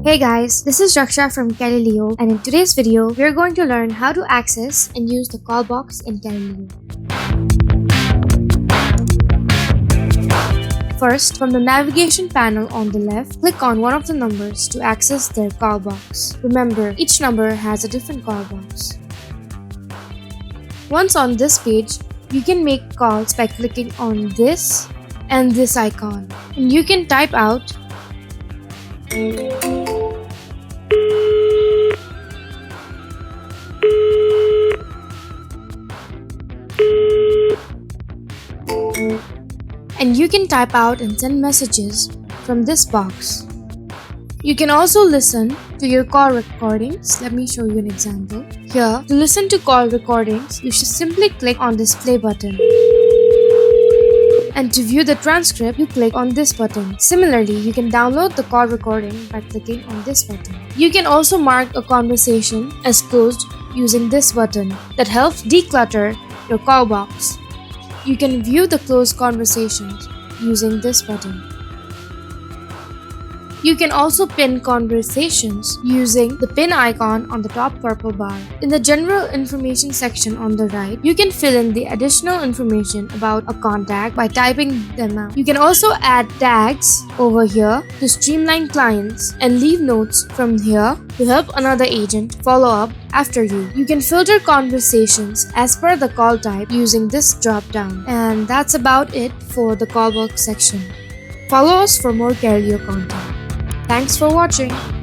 Hey guys, this is Raksha from Calilio, and in today's video, we are going to learn how to access and use the call box in Calilio. First, from the navigation panel on the left, click on one of the numbers to access their call box. Remember, each number has a different call box. Once on this page, you can make calls by clicking on this and this icon. And you can type out and send messages from this box. You can also listen to your call recordings. Let me show you an example. Here, to listen to call recordings, you should simply click on this play button. And to view the transcript, you click on this button. Similarly, you can download the call recording by clicking on this button. You can also mark a conversation as closed using this button that helps declutter your call box. You can view the closed conversations using this button. You can also pin conversations using the pin icon on the top purple bar. In the general information section on the right, you can fill in the additional information about a contact by typing them out. You can also add tags over here to streamline clients and leave notes from here to help another agent follow up after you. You can filter conversations as per the call type using this drop down. And that's about it for the call box section. Follow us for more Calilio content. Thanks for watching.